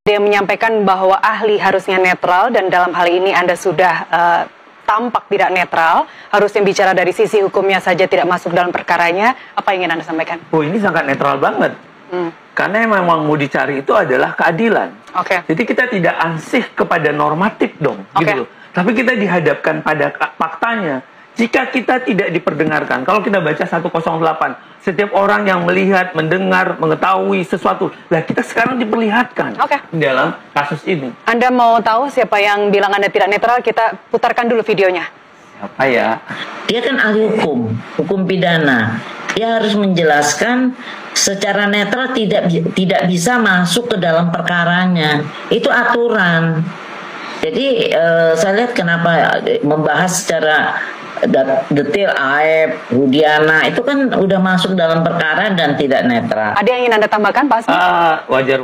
Dia menyampaikan bahwa ahli harusnya netral dan dalam hal ini Anda sudah tampak tidak netral, harusnya bicara dari sisi hukumnya saja, tidak masuk dalam perkaranya. Apa yang ingin Anda sampaikan? Oh, ini sangat netral banget. Karena yang memang mau dicari itu adalah keadilan. Jadi kita tidak ansih kepada normatif dong, gitu loh. Tapi kita dihadapkan pada faktanya. Jika kita tidak diperdengarkan, kalau kita baca 108, setiap orang yang melihat, mendengar, mengetahui sesuatu, lah kita sekarang diperlihatkan dalam kasus ini. Anda mau tahu siapa yang bilang Anda tidak netral? Kita putarkan dulu videonya. Siapa ya? Dia kan ahli hukum pidana. Dia harus menjelaskan secara netral tidak bisa masuk ke dalam perkaranya. Itu aturan. Jadi saya lihat kenapa membahas secara detail Aep, Rudiana itu kan udah masuk dalam perkara dan tidak netral. Ada yang ingin Anda tambahkan, Pak Asmi? Wajar.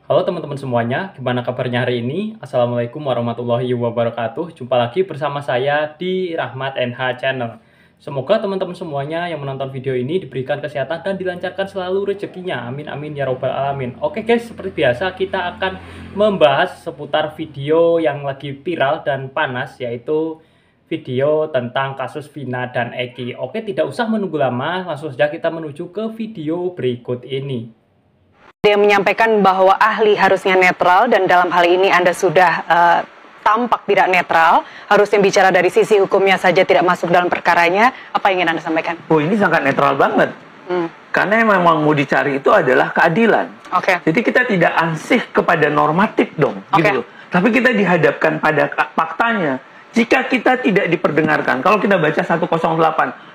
Halo teman-teman semuanya, gimana kabarnya hari ini? Assalamualaikum warahmatullahi wabarakatuh. Jumpa lagi bersama saya di Rahmat NH Channel. Semoga teman-teman semuanya yang menonton video ini diberikan kesehatan dan dilancarkan selalu rezekinya. Amin amin ya robbal alamin. Oke guys, seperti biasa kita akan membahas seputar video yang lagi viral dan panas, yaitu video tentang kasus Vina dan Eki. Oke, tidak usah menunggu lama, langsung saja kita menuju ke video berikut ini. Dia menyampaikan bahwa ahli harusnya netral dan dalam hal ini Anda sudah tampak tidak netral, harusnya bicara dari sisi hukumnya saja, tidak masuk dalam perkaranya. Apa yang ingin Anda sampaikan? Oh, ini sangat netral banget. Karena yang memang mau dicari itu adalah keadilan. Jadi kita tidak ansih kepada normatif dong, gitu loh. Tapi kita dihadapkan pada faktanya. Jika kita tidak diperdengarkan, kalau kita baca 108,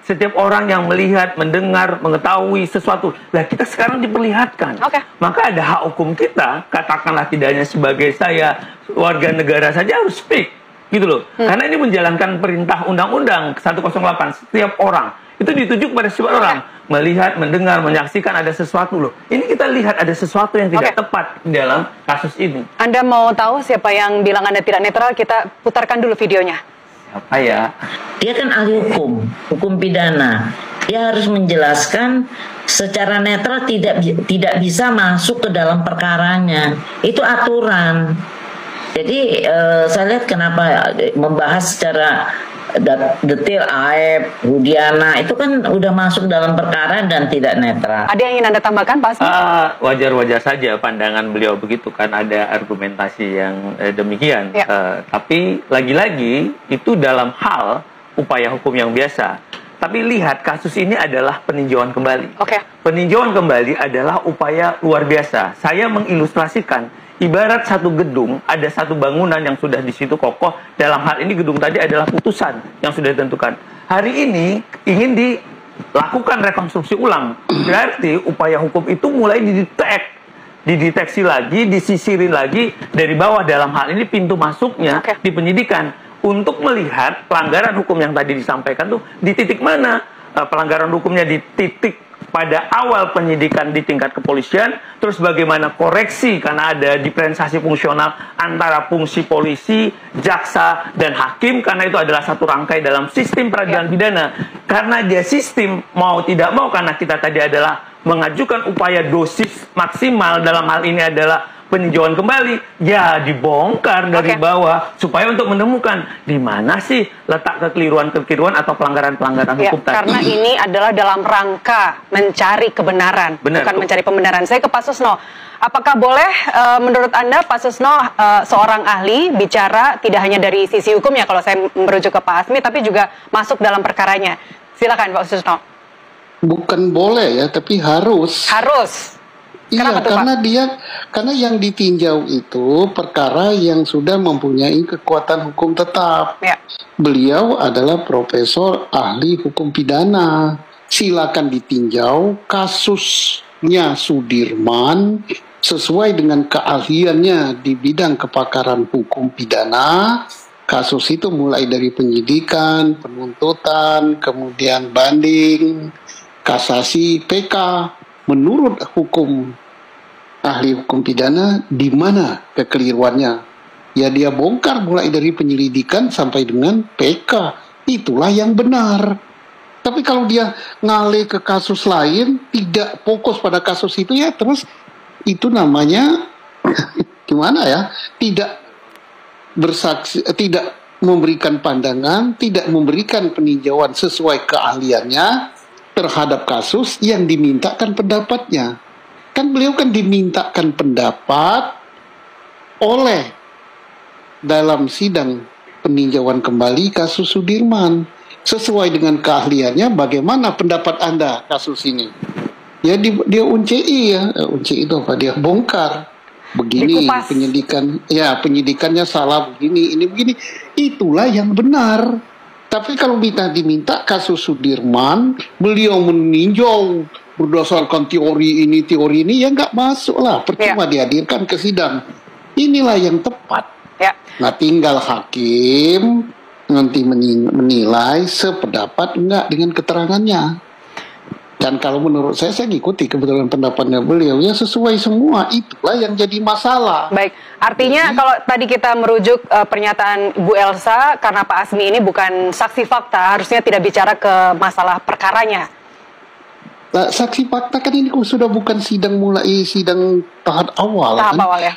setiap orang yang melihat, mendengar, mengetahui sesuatu, lah kita sekarang diperlihatkan. Maka ada hak hukum kita, katakanlah tidak hanya sebagai saya, warga negara saja harus speak, gitu loh. Karena ini menjalankan perintah undang-undang 108, setiap orang. Itu dituju kepada setiap orang. Melihat, mendengar, menyaksikan ada sesuatu loh. Ini kita lihat ada sesuatu yang tidak tepat dalam kasus ini. Anda mau tahu siapa yang bilang Anda tidak netral? Kita putarkan dulu videonya. Siapa ya? Dia kan ahli hukum pidana. Dia harus menjelaskan secara netral tidak bisa masuk ke dalam perkaranya. Itu aturan. Jadi saya lihat kenapa membahas secara detail Aep, Rudiana itu kan udah masuk dalam perkara dan tidak netral. Ada yang ingin Anda tambahkan, Pak Asmi? Wajar-wajar saja pandangan beliau begitu, kan ada argumentasi yang demikian. Tapi lagi-lagi itu dalam hal upaya hukum yang biasa. Tapi lihat, kasus ini adalah peninjauan kembali. Peninjauan kembali adalah upaya luar biasa. Saya mengilustrasikan, ibarat satu gedung, ada satu bangunan yang sudah di situ kokoh. Dalam hal ini gedung tadi adalah putusan yang sudah ditentukan. Hari ini ingin dilakukan rekonstruksi ulang. Berarti upaya hukum itu mulai dideteksi lagi, disisirin lagi dari bawah. Dalam hal ini pintu masuknya di penyidikan. Untuk melihat pelanggaran hukum yang tadi disampaikan tuh di titik mana. Pelanggaran hukumnya di titik pada awal penyidikan di tingkat kepolisian, terus bagaimana koreksi karena ada diferensiasi fungsional antara fungsi polisi, jaksa, dan hakim, karena itu adalah satu rangkai dalam sistem peradilan pidana. Karena dia sistem mau tidak mau, karena kita tadi adalah mengajukan upaya dosis maksimal, dalam hal ini adalah peninjauan kembali, ya dibongkar dari bawah supaya untuk menemukan di mana sih letak kekeliruan-kekeliruan atau pelanggaran-pelanggaran hukum tadi. Karena ini adalah dalam rangka mencari kebenaran, bukan mencari pembenaran. Saya ke Pak Susno. Apakah boleh menurut Anda, Pak Susno, seorang ahli bicara tidak hanya dari sisi hukumnya, kalau saya merujuk ke Pak Asmi, tapi juga masuk dalam perkaranya? Silakan Pak Susno. Bukan boleh ya, tapi harus. Harus. Iya, karena yang ditinjau itu perkara yang sudah mempunyai kekuatan hukum tetap. Beliau adalah profesor ahli hukum pidana. Silakan ditinjau kasusnya Sudirman sesuai dengan keahliannya di bidang kepakaran hukum pidana. Kasus itu mulai dari penyidikan, penuntutan, kemudian banding, kasasi, PK. Menurut hukum ahli hukum pidana, di mana kekeliruannya? Ya dia bongkar mulai dari penyelidikan sampai dengan PK. Itulah yang benar. Tapi kalau dia ngalih ke kasus lain, tidak fokus pada kasus itu, ya terus itu namanya gimana ya, tidak bersaksi, tidak memberikan pandangan, tidak memberikan peninjauan sesuai keahliannya terhadap kasus yang dimintakan pendapatnya. Kan beliau kan dimintakan pendapat oleh dalam sidang peninjauan kembali kasus Sudirman. Sesuai dengan keahliannya, bagaimana pendapat Anda kasus ini? Ya dia UNCI ya, UNCI itu apa? Dia bongkar. Begini penyidikannya salah begini, ini begini. Itulah yang benar. Tapi kalau diminta kasus Sudirman, beliau meninjau berdasarkan teori ini ya nggak masuk lah, percuma dihadirkan ke sidang. Inilah yang tepat. Nah, tinggal hakim nanti menilai sependapat enggak dengan keterangannya. Dan kalau menurut saya ngikuti kebetulan pendapatnya beliau, ya sesuai semua, itulah yang jadi masalah. Baik, artinya kalau tadi kita merujuk pernyataan Bu Elsa, karena Pak Azmi ini bukan saksi fakta, harusnya tidak bicara ke masalah perkaranya. Nah, saksi fakta kan ini sudah bukan sidang tahap awal. Tahap awal ya.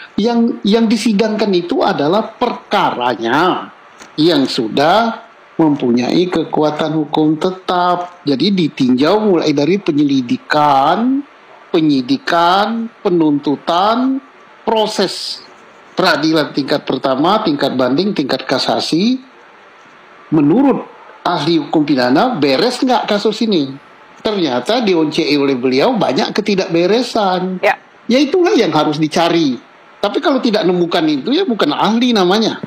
Yang disidangkan itu adalah perkaranya yang sudah mempunyai kekuatan hukum tetap. Jadi ditinjau mulai dari penyidikan, penuntutan, proses peradilan tingkat pertama, tingkat banding, tingkat kasasi. Menurut ahli hukum pidana, beres nggak kasus ini? Ternyata di-ONCE oleh beliau banyak ketidakberesan. Ya itulah yang harus dicari. Tapi kalau tidak nemukan itu, ya bukan ahli namanya.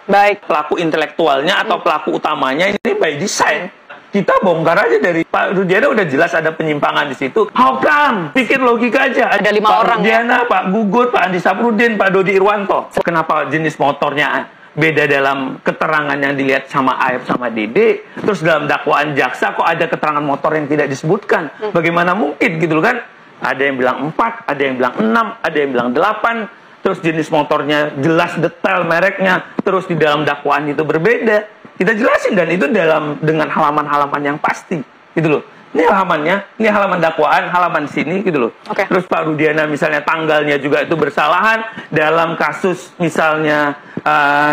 Baik, pelaku intelektualnya atau pelaku utamanya ini by design. Kita bongkar aja dari Pak Rudiana, udah jelas ada penyimpangan di situ. How come? Pikir logika aja. Ada 5 orang. Pak Rudiana, Pak Gugut, Pak Andi Saprudin, Pak Dodi Irwanto. Kenapa jenis motornya beda dalam keterangan yang dilihat sama Aep sama Dede? Terus dalam dakwaan jaksa kok ada keterangan motor yang tidak disebutkan? Bagaimana mungkin gitu kan? Ada yang bilang 4, ada yang bilang 6, ada yang bilang 8. Terus jenis motornya jelas detail mereknya, terus di dalam dakwaan itu berbeda. Kita jelasin dan itu dengan halaman-halaman yang pasti, gitu loh. Ini halamannya, ini halaman dakwaan, halaman sini, gitu loh. Terus Pak Rudiana misalnya tanggalnya juga itu bersalahan dalam kasus misalnya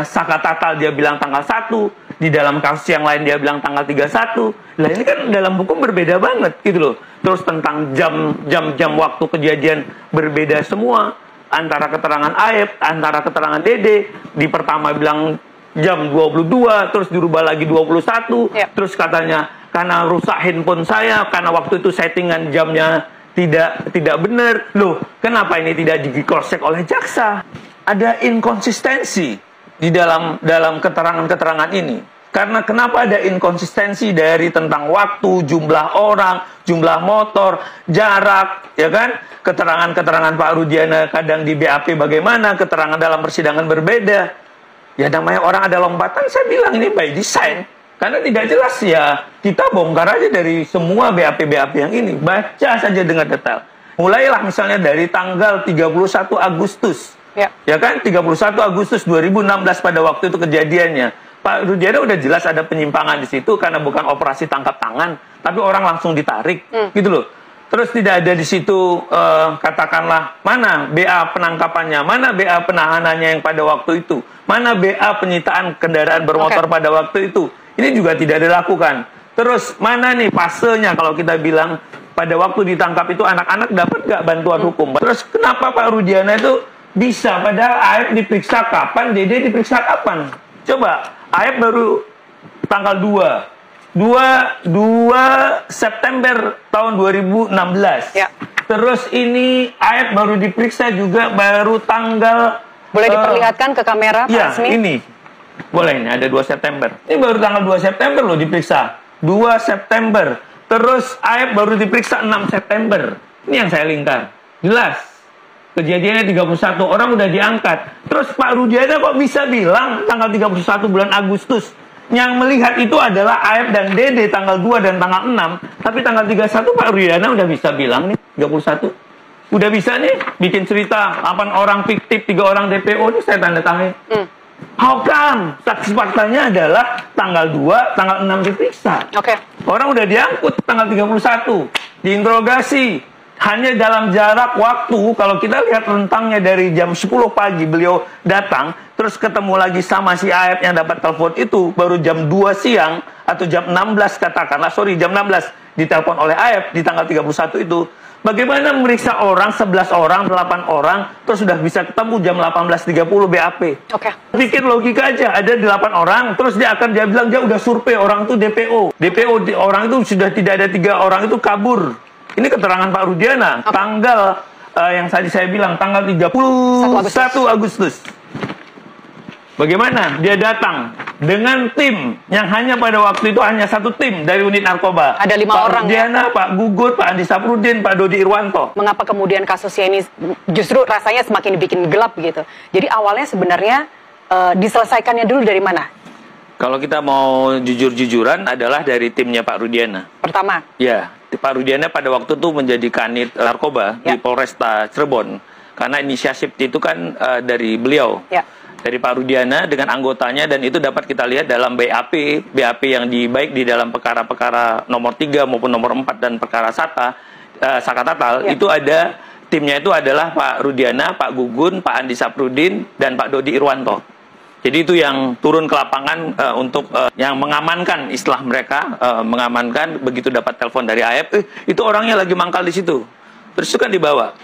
Saka Tatal dia bilang tanggal 1, di dalam kasus yang lain dia bilang tanggal 31. Lah ini kan dalam hukum berbeda banget, gitu loh. Terus tentang jam waktu kejadian berbeda semua. Antara keterangan Aep, antara keterangan Dede, di pertama bilang jam 22, terus dirubah lagi 21, terus katanya karena rusak handphone saya, karena waktu itu settingan jamnya tidak benar. Loh, kenapa ini tidak di-cross-check oleh jaksa? Ada inkonsistensi di dalam keterangan-keterangan ini. Karena kenapa ada inkonsistensi dari tentang waktu, jumlah orang, jumlah motor, jarak, ya kan? Keterangan-keterangan Pak Rudiana kadang di BAP bagaimana, keterangan dalam persidangan berbeda. Ya namanya orang ada lompatan, saya bilang ini by design. Karena tidak jelas ya, kita bongkar aja dari semua BAP-BAP yang ini. Baca saja dengan detail. Mulailah misalnya dari tanggal 31 Agustus. Ya kan, 31 Agustus 2016 pada waktu itu kejadiannya. Pak Rudiana udah jelas ada penyimpangan di situ karena bukan operasi tangkap tangan, tapi orang langsung ditarik, gitu loh. Terus tidak ada di situ katakanlah mana BA penangkapannya, mana BA penahanannya yang pada waktu itu, mana BA penyitaan kendaraan bermotor pada waktu itu. Ini juga tidak dilakukan. Terus mana nih fasenya kalau kita bilang pada waktu ditangkap itu anak-anak dapat nggak bantuan hukum? Terus kenapa Pak Rudiana itu bisa padahal Aep diperiksa kapan, Dede diperiksa kapan? Coba. Aep baru tanggal 2 September tahun 2016. Terus ini Aep baru diperiksa juga baru tanggal... Boleh diperlihatkan ke kamera, Pak Azmi? Ini. Boleh, ini ada 2 September. Ini baru tanggal 2 September loh diperiksa. 2 September. Terus Aep baru diperiksa 6 September. Ini yang saya lingkar. Jelas. Kejadiannya 31 orang udah diangkat. Terus Pak Rudiana kok bisa bilang tanggal 31 bulan Agustus yang melihat itu adalah Aep dan Dede tanggal 2 dan tanggal 6. Tapi tanggal 31 Pak Rudiana udah bisa bilang nih 31. Udah bisa nih bikin cerita 8 orang fiktif, 3 orang DPO ini saya tanda tangan. How come? Saksi faktanya adalah tanggal 2, tanggal 6 diperiksa. Orang udah diangkut tanggal 31, diinterogasi. Hanya dalam jarak waktu, kalau kita lihat rentangnya dari jam 10 pagi beliau datang, terus ketemu lagi sama si Aep yang dapat telepon itu, baru jam 2 siang, atau jam 16 katakanlah, sorry, jam 16 ditelepon oleh Aep di tanggal 31 itu. Bagaimana memeriksa orang, 11 orang, 8 orang, terus sudah bisa ketemu jam 18.30 BAP. Pikir logika aja, ada 8 orang, terus dia bilang, dia udah survei, orang itu DPO. Orang itu sudah tidak ada 3 orang itu kabur. Ini keterangan Pak Rudiana, tanggal yang tadi saya bilang, tanggal 31 Agustus. Bagaimana dia datang dengan tim yang hanya pada waktu itu hanya 1 tim dari unit narkoba. Ada 5 orang. Pak Rudiana, Pak Gugut, Pak Andi Saprudin, Pak Dodi Irwanto. Mengapa kemudian kasusnya ini justru rasanya semakin dibikin gelap gitu? Jadi awalnya sebenarnya diselesaikannya dulu dari mana? Kalau kita mau jujur-jujuran adalah dari timnya Pak Rudiana. Pertama? Ya, Pak Rudiana pada waktu itu menjadi kanit narkoba di Polresta Cirebon. Karena inisiatif itu kan dari beliau. Dari Pak Rudiana dengan anggotanya, dan itu dapat kita lihat dalam BAP yang baik di dalam perkara-perkara nomor 3 maupun nomor 4 dan perkara Saka Tatal, itu ada timnya itu adalah Pak Rudiana, Pak Gugun, Pak Andi Saprudin, dan Pak Dodi Irwanto. Jadi itu yang turun ke lapangan untuk yang mengamankan, istilah mereka, mengamankan begitu dapat telepon dari AF, itu orangnya lagi mangkal di situ. Terus itu kan dibawa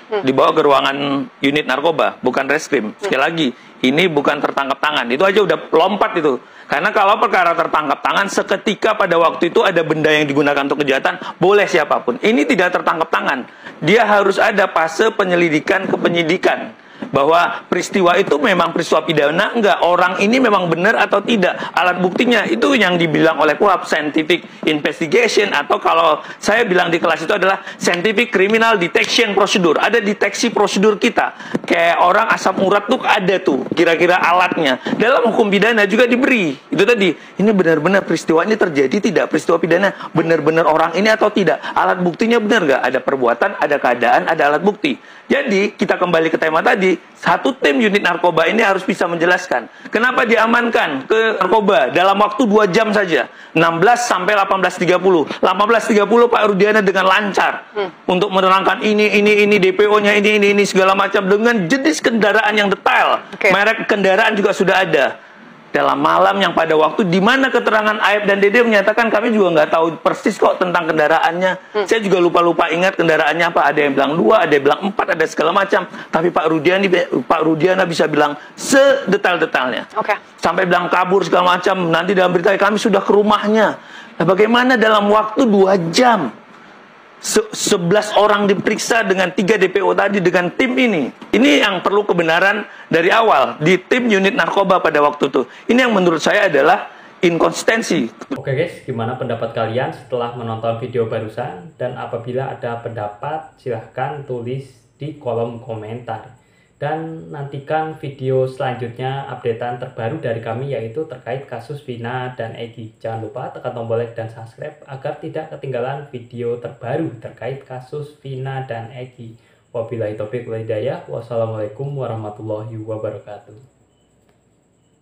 ke ruangan unit narkoba, bukan reskrim. Sekali lagi, ini bukan tertangkap tangan. Itu aja udah lompat itu. Karena kalau perkara tertangkap tangan, seketika pada waktu itu ada benda yang digunakan untuk kejahatan, boleh siapapun. Ini tidak tertangkap tangan. Dia harus ada fase penyelidikan ke penyidikan. Bahwa peristiwa itu memang peristiwa pidana, enggak, orang ini memang benar atau tidak, alat buktinya itu yang dibilang oleh KUHP scientific investigation, atau kalau saya bilang di kelas itu adalah scientific criminal detection procedure. Ada deteksi prosedur kita, kayak orang asam urat tuh ada tuh kira-kira alatnya. Dalam hukum pidana juga diberi itu tadi, ini benar-benar peristiwa ini terjadi tidak, peristiwa pidana benar-benar orang ini atau tidak, alat buktinya benar nggak, ada perbuatan, ada keadaan, ada alat bukti. Jadi kita kembali ke tema tadi, 1 tim unit narkoba ini harus bisa menjelaskan kenapa diamankan ke narkoba dalam waktu 2 jam saja, 16 sampai 18.30. 18.30 Pak Rudiana dengan lancar untuk menerangkan ini DPO-nya ini segala macam dengan jenis kendaraan yang detail. Merek kendaraan juga sudah ada. Dalam malam yang pada waktu di mana keterangan Aep dan Dede menyatakan kami juga nggak tahu persis kok tentang kendaraannya. Saya juga lupa ingat kendaraannya apa. Ada yang bilang 2, ada yang bilang 4, ada segala macam. Tapi Pak Rudiana bisa bilang sedetail-detailnya. Sampai bilang kabur segala macam. Nanti dalam berita kami sudah ke rumahnya. Nah, bagaimana dalam waktu 2 jam 11 orang diperiksa dengan 3 DPO tadi dengan tim ini. Ini yang perlu kebenaran dari awal di tim unit narkoba pada waktu itu. Ini yang menurut saya adalah inkonsistensi. Oke guys, gimana pendapat kalian setelah menonton video barusan? Dan apabila ada pendapat, silahkan tulis di kolom komentar. Dan nantikan video selanjutnya updatean terbaru dari kami, yaitu terkait kasus Vina dan Egy. Jangan lupa tekan tombol like dan subscribe agar tidak ketinggalan video terbaru terkait kasus Vina dan Egy. Wabillahi taufiq wal hidayah. Wassalamualaikum warahmatullahi wabarakatuh.